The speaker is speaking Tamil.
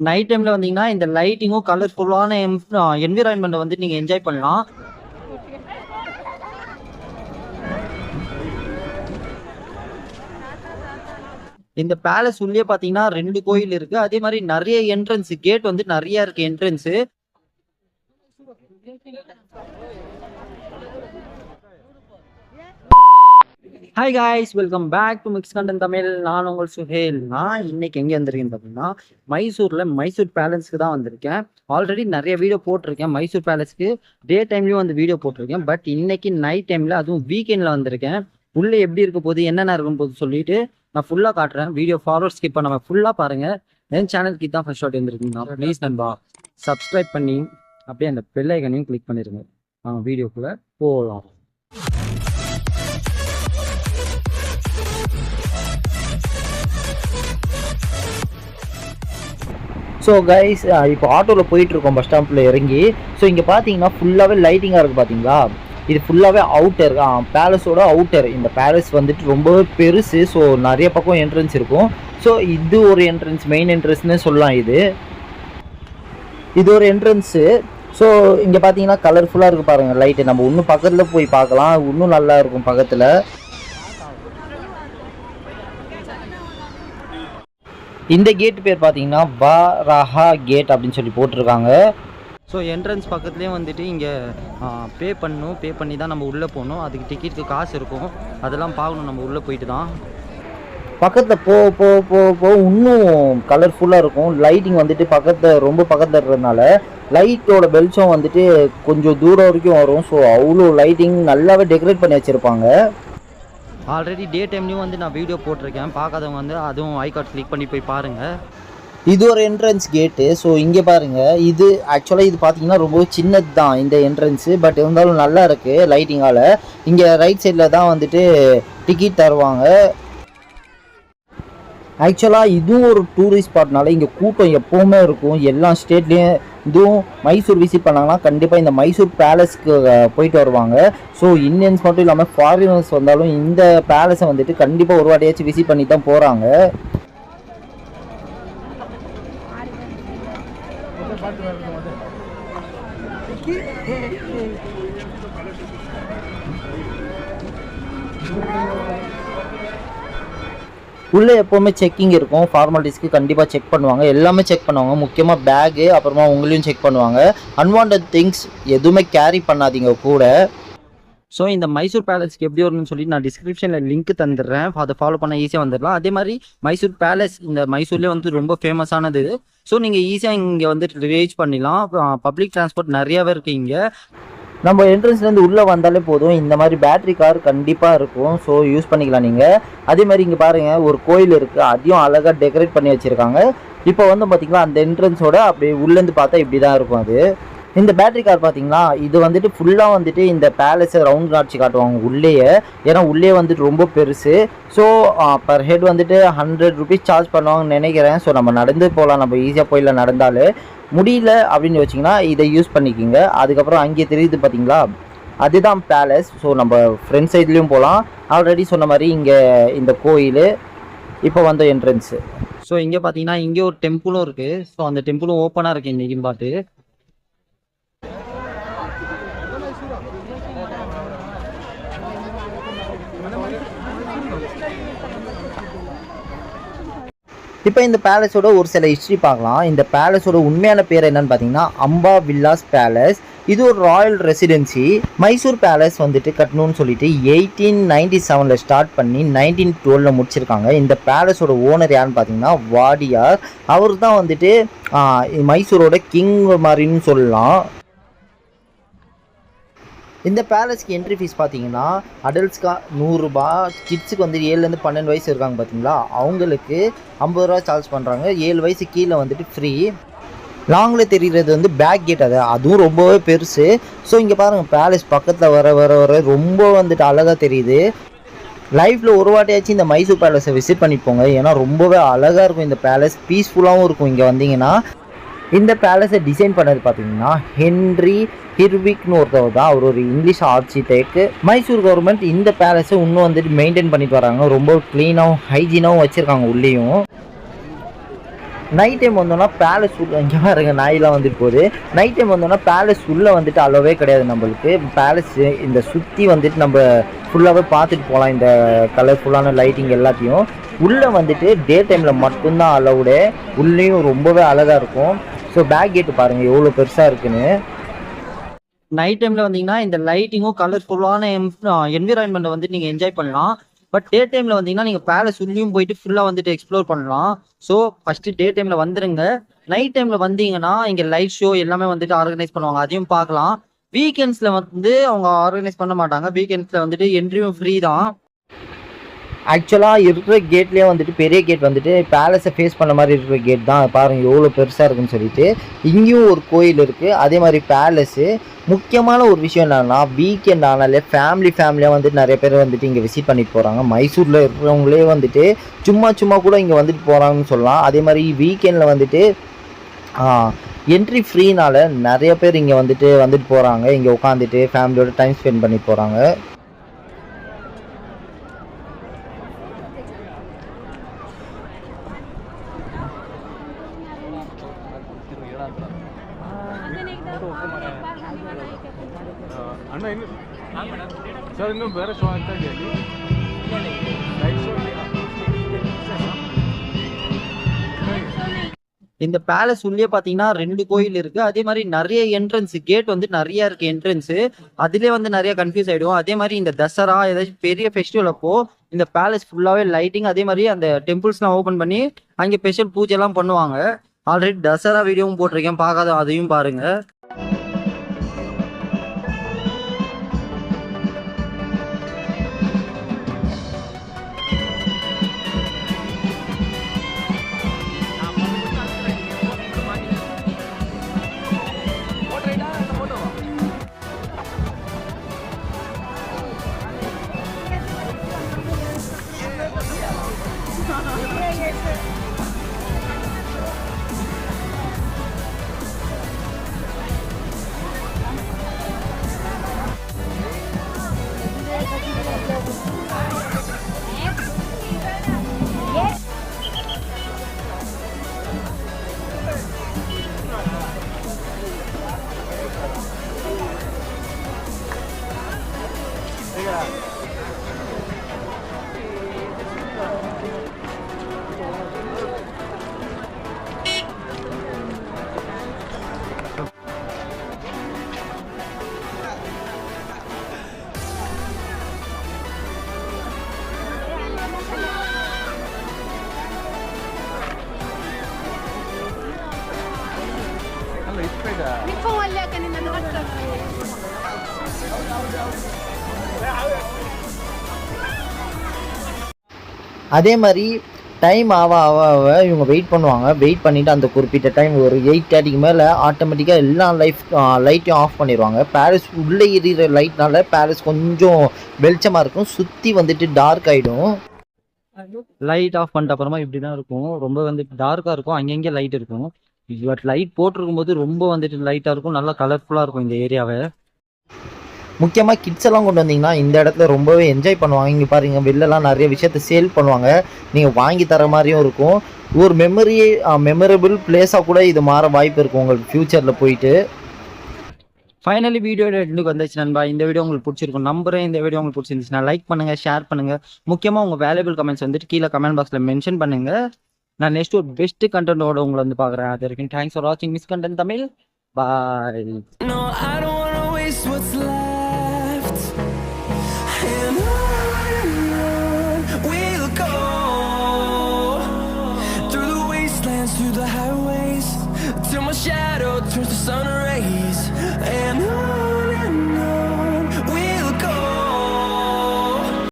நைட் டைம்ல வந்தீங்கன்னா இந்த லைட்டிங்கும் கலர்ஃபுல்லான என்விரான்மெண்ட்டை வந்து நீங்க என்ஜாய் பண்ணலாம். இந்த பேலஸ் உள்ளே பாத்தீங்கன்னா 2 கோயில் இருக்கு. அதே மாதிரி நிறைய என்ட்ரன்ஸ் கேட் வந்து நிறைய இருக்கு entrance. Hi guys, welcome back to mix content Tamil. நான் உங்கள் சுஹேல். நான் இன்னைக்கு எங்கே வந்திருக்கேன்னு பார்த்தீங்கன்னா மைசூர் பேலஸ்க்கு தான் வந்திருக்கேன். ஆல்ரெடி நிறைய வீடியோ போட்டிருக்கேன் மைசூர் பேலஸ்க்கு. டே டைம்லேயும் வந்து வீடியோ போட்டிருக்கேன். பட் இன்னைக்கு நைட் டைமில், அதுவும் வீக்கெண்டில் வந்திருக்கேன். உள்ளே எப்படி இருக்க போகுது, என்னென்ன இருக்கும் போது சொல்லிட்டு நான் ஃபுல்லாக காட்டுறேன். வீடியோ ஃபார்வர்ட் ஸ்கிப் பண்ணாமல் ஃபுல்லாக பாருங்கள். என் சேனலுக்கு தான் ஃபர்ஸ்ட் ஷாட் வந்துருக்கீங்கன்னா ப்ளீஸ் நண்பா சப்ஸ்கிரைப் பண்ணி அப்படியே அந்த பெல் ஐக்கனையும் கிளிக் பண்ணிடுங்க. வீடியோக்குள்ளே போகலாம். ஸோ கைஸ், இப்போ ஆட்டோவில் போயிட்டுருக்கோம் பஸ் ஸ்டாம்பில் இறங்கி. ஸோ இங்கே பார்த்தீங்கன்னா ஃபுல்லாகவே லைட்டிங்காக இருக்குது பார்த்தீங்களா. இது ஃபுல்லாகவே அவுட்டர், பேலஸோட அவுட்டர். இந்த பேலஸ் வந்துட்டு ரொம்பவே பெருசு. ஸோ நிறைய பக்கம் என்ட்ரன்ஸ் இருக்கும். ஸோ இது ஒரு என்ட்ரன்ஸ், மெயின் என்ட்ரன்ஸ்னு சொல்லலாம். இது ஒரு என்ட்ரன்ஸு. ஸோ இங்கே பார்த்தீங்கன்னா கலர்ஃபுல்லாக இருக்குது பாருங்கள் லைட்டு. நம்ம இன்னும் பக்கத்தில் போய் பார்க்கலாம், இன்னும் நல்லா இருக்கும் பக்கத்தில். இந்த கேட் பேர் பார்த்தீங்கன்னா வாராஹா கேட் அப்படின்னு சொல்லி போட்டிருக்காங்க. ஸோ என்ட்ரன்ஸ் பக்கத்துலேயே வந்துட்டு இங்கே பே பண்ணி தான் நம்ம உள்ளே போகணும். அதுக்கு டிக்கெட்டுக்கு காசு இருக்கும், அதெல்லாம் பார்க்கணும் நம்ம உள்ளே போயிட்டு தான். பக்கத்தில் போ இன்னும் கலர்ஃபுல்லாக இருக்கும். லைட்டிங் வந்துட்டு ரொம்ப பக்கத்தில் இருக்கிறதுனால லைட்டோட வெளிச்சம் வந்துட்டு கொஞ்சம் தூரம் வரைக்கும் வரும். ஸோ அவ்வளோ லைட்டிங் நல்லாவே டெக்கரேட் பண்ணி வச்சுருப்பாங்க. ஆல்ரெடி டே டைம்லேயும் வந்து நான் வீடியோ போட்டிருக்கேன். பார்க்காதவங்க வந்து அதுவும் ஐகார்ட் கிளிக் பண்ணி போய் பாருங்கள். இது ஒரு என்ட்ரன்ஸ் கேட்டு. ஸோ இங்கே பாருங்கள், இது ஆக்சுவலாக இது பார்த்தீங்கன்னா ரொம்ப சின்னது தான் இந்த என்ட்ரன்ஸு. பட் இருந்தாலும் நல்லா இருக்குது லைட்டிங்கால். இங்கே ரைட் சைடில் தான் வந்துட்டு டிக்கெட் தருவாங்க. ஆக்சுவலாக இதுவும் ஒரு டூரிஸ்ட் ஸ்பாட்னால இங்கே கூட்டம் எப்போவுமே இருக்கும் எல்லா ஸ்டேட்லேயும். இதுவும் மைசூர் விசிட் பண்ணாங்கன்னா கண்டிப்பாக இந்த மைசூர் பேலஸ்க்கு போயிட்டு வருவாங்க. ஸோ இந்தியன்ஸ் மட்டும் இல்லாமல் ஃபாரினர்ஸ் வந்தாலும் இந்த பேலஸை வந்துட்டு கண்டிப்பாக ஒரு வாட்டியாச்சும் விசிட் பண்ணி தான் போகிறாங்க. உள்ளே எப்போவுமே செக்கிங் இருக்கும். ஃபார்மாலிட்டிஸ்க்கு கண்டிப்பாக செக் பண்ணுவாங்க, எல்லாமே செக் பண்ணுவாங்க. முக்கியமாக பேகு, அப்புறமா உங்களையும் செக் பண்ணுவாங்க. அன்வான்ட் திங்ஸ் எதுவுமே கேரி பண்ணாதீங்க கூட. ஸோ இந்த மைசூர் பேலஸ்க்கு எப்படி வரும்னு சொல்லி நான் டிஸ்கிரிப்ஷனில் லிங்க் தந்துடுறேன். அதை ஃபாலோ பண்ண ஈஸியாக வந்துடலாம். அதே மாதிரி மைசூர் பேலஸ் இந்த மைசூர்லேயே வந்து ரொம்ப ஃபேமஸானது. ஸோ நீங்கள் ஈஸியாக இங்கே வந்து ரீச் பண்ணிடலாம். பப்ளிக் டிரான்ஸ்போர்ட் நிறையாவே இருக்குது இங்கே. நம்ம என்ட்ரன்ஸ்லேருந்து உள்ளே வந்தாலே போதும், இந்த மாதிரி பேட்ரி கார் கண்டிப்பாக இருக்கும். ஸோ யூஸ் பண்ணிக்கலாம் நீங்கள். அதே மாதிரி இங்கே பாருங்கள், ஒரு கோயில் இருக்குது, அதையும் அழகாக டெக்கரேட் பண்ணி வச்சுருக்காங்க. இப்போ வந்து பார்த்திங்கன்னா அந்த என்ட்ரன்ஸோட அப்படி உள்ளேருந்து பார்த்தா இப்படி தான் இருக்கும். அது இந்த பேட்ரி கார் பார்த்தீங்கன்னா இது வந்துட்டு ஃபுல்லாக வந்துட்டு இந்த பேலஸை ரவுண்ட் காட்சி காட்டுவாங்க உள்ளேயே. ஏன்னா உள்ளே வந்துட்டு ரொம்ப பெருசு. ஸோ பர் ஹெட் வந்துட்டு 100 rupees சார்ஜ் பண்ணுவாங்கன்னு நினைக்கிறேன். ஸோ நம்ம நடந்து போகலாம், நம்ம ஈஸியாக போயிடலாம். நடந்தாலே முடியல அப்படின்னு வச்சிங்கன்னா இதை யூஸ் பண்ணிக்கிங்க. அதுக்கப்புறம் அங்கே தெரியுது பார்த்தீங்களா, அதுதான் பேலஸ். ஸோ நம்ம ஃப்ரண்ட் சைட்லேயும் போகலாம். ஆல்ரெடி சொன்ன மாதிரி இங்கே இந்த கோயில் இப்போ வந்த என்ட்ரன்ஸு. ஸோ இங்கே பார்த்தீங்கன்னா இங்கே ஒரு டெம்பிளும் இருக்குது. ஸோ அந்த டெம்பிளும் ஓப்பனாக இருக்குது இன்றைக்கும் பார்த்து. இப்போ இந்த பேலஸோட ஒரு சில ஹிஸ்ட்ரி பார்க்கலாம். இந்த பேலஸோட உண்மையான பேர் என்னன்னு பார்த்தீங்கன்னா அம்பா வில்லாஸ் பேலஸ். இது ஒரு ராயல் ரெசிடென்சி. மைசூர் பேலஸ் வந்துட்டு கட்டணும்னு சொல்லிட்டு 1897 ஸ்டார்ட் பண்ணி 1912 முடிச்சிருக்காங்க. இந்த பேலஸோட ஓனர் யாருன்னு பார்த்தீங்கன்னா வாடியார். அவர் தான் வந்துட்டு மைசூரோட கிங் மாதிரின்னு சொல்லலாம். இந்த பேலஸ்க்கு என்ட்ரி ஃபீஸ் பார்த்தீங்கன்னா அடல்ட்ஸ்க்கு 100 ரூபாய், கிட்ஸுக்கு வந்து 7லேருந்து 12 வயசு இருக்காங்க பார்த்தீங்களா, அவங்களுக்கு 50 ரூபா சார்ஜ் பண்ணுறாங்க. 7 வயசு கீழே வந்துட்டு ஃப்ரீ. லாங்கில் தெரிகிறது வந்து பேக் கேட், அதுவும் ரொம்பவே பெருசு. ஸோ இங்கே பாருங்கள், பேலஸ் பக்கத்தில் வர ரொம்ப வந்துட்டு அழகாக தெரியுது. லைஃப்பில் ஒரு வாட்டியாச்சும் இந்த மைசூர் பேலஸை விசிட் பண்ணிப்போங்க. ஏன்னா ரொம்பவே அழகாக இருக்கும் இந்த பேலஸ், பீஸ்ஃபுல்லாகவும் இருக்கும் இங்கே வந்தீங்கன்னா. இந்த பேலஸை டிசைன் பண்ணது பார்த்தீங்கன்னா ஹென்ரி ஹிர்விக்னு ஒருத்தவர் தான். அவர் ஒரு இங்கிலீஷ் ஆர்கிடெக்ட். மைசூர் கவர்மெண்ட் இந்த பேலஸை இன்னும் வந்துட்டு மெயின்டைன் பண்ணிட்டு வராங்க. ரொம்ப க்ளீனாகவும் ஹைஜீனாகவும் வச்சுருக்காங்க உள்ளேயும். நைட் டைம் வந்தோம்னா பேலஸ் உள்ள இங்கே பாருங்க நாயெலாம் வந்துட்டு போகுது. நைட் டைம் வந்தோம்னா பேலஸ் உள்ளே வந்துட்டு அலோவே கிடையாது நம்மளுக்கு. பேலஸு இந்த சுற்றி வந்துட்டு நம்ம ஃபுல்லாகவே பார்த்துட்டு போகலாம் இந்த கலர்ஃபுல்லான லைட்டிங் எல்லாத்தையும். உள்ளே வந்துட்டு டே டைமில் மட்டும்தான் அலவுடு. உள்ளேயும் ரொம்பவே அழகாக இருக்கும். ஸோ பேக் கேட்டு பாருங்கள் எவ்வளோ பெருசாக இருக்குன்னு. நைட் டைமில் வந்தீங்கன்னா இந்த லைட்டிங்கும் கலர்ஃபுல்லான என்விரான்மெண்ட்டை வந்துட்டு நீங்கள் என்ஜாய் பண்ணலாம். பட் டே டைமில் வந்தீங்கன்னா நீங்கள் பேலஸ் உள்ளேயும் போயிட்டு ஃபுல்லாக வந்துட்டு எக்ஸ்ப்ளோர் பண்ணலாம். ஸோ ஃபஸ்ட்டு டே டைமில் வந்துடுங்க. நைட் டைமில் வந்தீங்கன்னா இங்கே லைட் ஷோ எல்லாமே வந்துட்டு ஆர்கனைஸ் பண்ணுவாங்க, அதையும் பார்க்கலாம். வீக்கெண்ட்ஸில் வந்து அவங்க ஆர்கனைஸ் பண்ண மாட்டாங்க. வீக்கெண்ட்ஸில் வந்துட்டு என்ட்ரியும் ஃப்ரீ தான். ஆக்சுவலாக இருக்கிற கேட்லேயே வந்துட்டு பெரிய கேட் வந்துட்டு பேலஸை ஃபேஸ் பண்ண மாதிரி இருக்கிற கேட் தான். பாருங்கள் எவ்வளோ பெருசாக இருக்குன்னு சொல்லிட்டு. இங்கேயும் ஒரு கோயில் இருக்குது, அதே மாதிரி பேலஸு. முக்கியமான ஒரு விஷயம் என்னன்னா வீக்கெண்ட் ஆனாலே ஃபேமிலியாக வந்துட்டு நிறைய பேர் வந்துட்டு இங்கே விசிட் பண்ணிட்டு போகிறாங்க. மைசூரில் இருக்கிறவங்களே வந்துட்டு சும்மா கூட இங்கே வந்துட்டு போகிறாங்கன்னு சொல்லலாம். அதே மாதிரி வீக்கெண்டில் வந்துட்டு என்ட்ரி ஃப்ரீனால நிறைய பேர் இங்கே வந்துட்டு போகிறாங்க. இங்கே உட்காந்துட்டு ஃபேமிலியோட டைம் ஸ்பெண்ட் பண்ணி போகிறாங்க. ಅಣ್ಣ ಇನ್ನು ಸರ್ ಇನ್ನೂ ಬೇರೆ ಶೋ ಆಗ್ತಾ ಇದೆಯಾ? ಲೈಟ್ ಶೋ இந்த பேலஸ் உள்ளே பார்த்தீங்கன்னா 2 கோயில் இருக்குது. அதே மாதிரி நிறைய என்ட்ரன்ஸ் கேட் வந்து நிறைய இருக்குது என்ட்ரன்ஸு. அதிலே வந்து நிறைய கன்ஃபியூஸ் ஆகிடும். அதே மாதிரி இந்த தசரா ஏதாச்சும் பெரிய ஃபெஸ்டிவல் அப்போ இந்த பேலஸ் ஃபுல்லாகவே லைட்டிங், அதே மாதிரி அந்த டெம்பிள்ஸ்லாம் ஓப்பன் பண்ணி அங்கே ஸ்பெஷல் பூஜைலாம் பண்ணுவாங்க. ஆல்ரெடி தசரா வீடியோவும் போட்டிருக்கேன், பார்க்காத அதையும் பாருங்கள். Ikaw wala kanina nakasama. அதே மாதிரி டைம் ஆக இவங்க வெயிட் பண்ணுவாங்க. வெயிட் பண்ணிவிட்டு அந்த குறிப்பிட்ட டைம் ஒரு 8:30க்கு மேலே ஆட்டோமேட்டிக்காக எல்லா லைட்டையும் ஆஃப் பண்ணிடுவாங்க. பேலஸ் உள்ளே எரியிற லைட்னால பேலஸ் கொஞ்சம் வெளிச்சமாக இருக்கும், சுற்றி வந்துட்டு டார்க் ஆகிடும். லைட் ஆஃப் பண்ணிட்ட அப்புறமா இப்படி தான் இருக்கும். ரொம்ப வந்துட்டு டார்க்காக இருக்கும், அங்கங்கே லைட் இருக்கும். பட் லைட் போட்டிருக்கும் போது ரொம்ப வந்துட்டு லைட்டாக இருக்கும், நல்லா கலர்ஃபுல்லாக இருக்கும் இந்த ஏரியாவை. முக்கியமாக கிட்ஸ் எல்லாம் கொண்டு வந்தீங்கன்னா இந்த இடத்துல ரொம்பவே என்ஜாய் பண்ணுவாங்க. இங்கே பாருங்கள் வெளிலலாம் நிறைய விஷயத்த சேல் பண்ணுவாங்க, நீங்கள் வாங்கி தர மாதிரியும் இருக்கும். ஒரு மெமரபிள் பிளேஸாக கூட இது மாற வாய்ப்பு இருக்கும் உங்களுக்கு ஃப்யூச்சரில் போயிட்டு. ஃபைனலி வீடியோ எண்டுக்கு வந்துச்சு நண்பா. இந்த வீடியோ உங்களுக்கு பிடிச்சிருக்கும் நம்புறேன். இந்த வீடியோ உங்களுக்கு பிடிச்சிருந்துச்சுன்னா லைக் பண்ணுங்கள், ஷேர் பண்ணுங்கள். முக்கியமாக உங்கள் வேல்யூபிள் கமெண்ட்ஸ் வந்துட்டு கீழே கமெண்ட் பாக்ஸில் மென்ஷன் பண்ணுங்கள். நான் நெக்ஸ்ட் ஒரு பெஸ்ட் கண்டென்ட்டோட உங்களை வந்து பார்க்குறேன். அது வரைக்கும் தேங்க்ஸ் ஃபார் வாட்சிங் miss content Tamil. Bye. No, I don't wanna waste what's left, and on we'll go, through the wastelands, through the highways, till my shadow turns to sun rays, and on